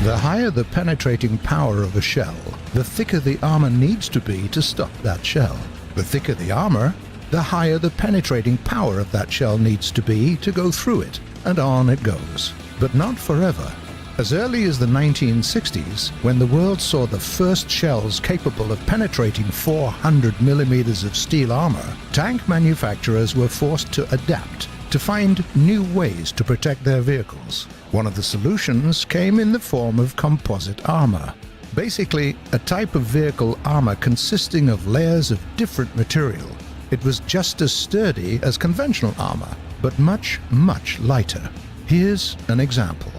The higher the penetrating power of a shell, the thicker the armor needs to be to stop that shell. The thicker the armor, the higher the penetrating power of that shell needs to be to go through it, and on it goes. But not forever. As early as the 1960s, when the world saw the first shells capable of penetrating 400 millimeters of steel armor, tank manufacturers were forced to adapt, to find new ways to protect their vehicles. One of the solutions came in the form of composite armor. Basically, a type of vehicle armor consisting of layers of different material. It was just as sturdy as conventional armor, but much, much lighter. Here's an example.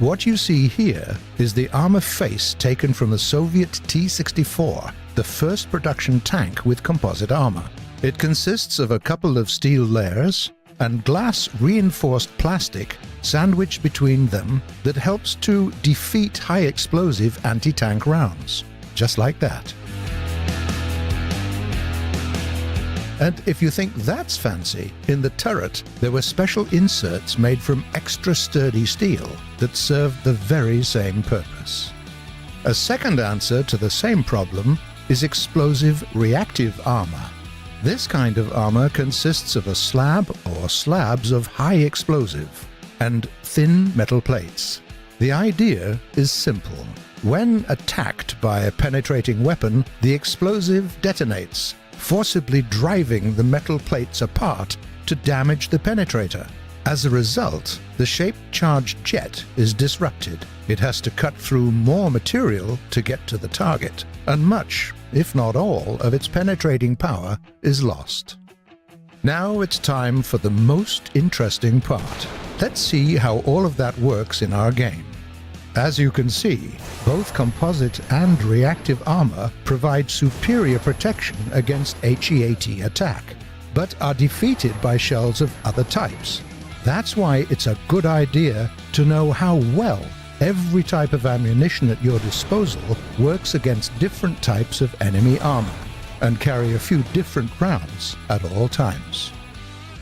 What you see here is the armor face taken from the Soviet T-64, the first production tank with composite armor. It consists of a couple of steel layers and glass-reinforced plastic sandwiched between them that helps to defeat high-explosive anti-tank rounds. Just like that. And if you think that's fancy, in the turret there were special inserts made from extra sturdy steel that served the very same purpose. A second answer to the same problem is explosive reactive armor. This kind of armor consists of a slab or slabs of high explosive and thin metal plates. The idea is simple. When attacked by a penetrating weapon, the explosive detonates, forcibly driving the metal plates apart to damage the penetrator. As a result, the shape-charged jet is disrupted. It has to cut through more material to get to the target, and much, if not all, of its penetrating power is lost. Now it's time for the most interesting part. Let's see how all of that works in our game. As you can see, both composite and reactive armor provide superior protection against HEAT attack, but are defeated by shells of other types. That's why it's a good idea to know how well every type of ammunition at your disposal works against different types of enemy armor, and carry a few different rounds at all times.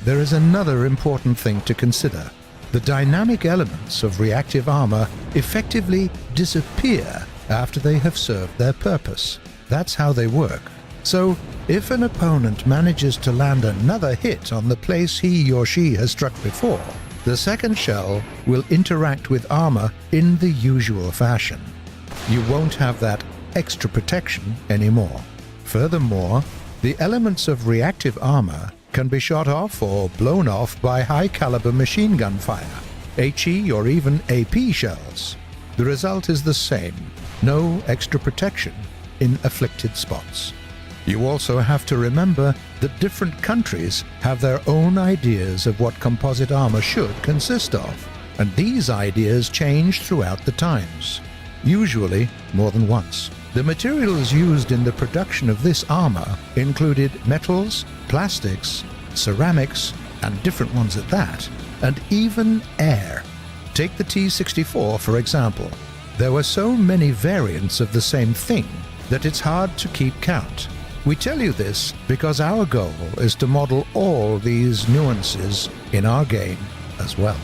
There is another important thing to consider. The dynamic elements of reactive armor effectively disappear after they have served their purpose. That's how they work. So, if an opponent manages to land another hit on the place he or she has struck before, the second shell will interact with armor in the usual fashion. You won't have that extra protection anymore. Furthermore, the elements of reactive armor can be shot off or blown off by high-caliber machine gun fire, HE or even AP shells. The result is the same, no extra protection in afflicted spots. You also have to remember that different countries have their own ideas of what composite armor should consist of, and these ideas change throughout the times, usually more than once. The materials used in the production of this armor included metals, plastics, ceramics, and different ones at that, and even air. Take the T-64 for example. There were so many variants of the same thing that it's hard to keep count. We tell you this because our goal is to model all these nuances in our game as well.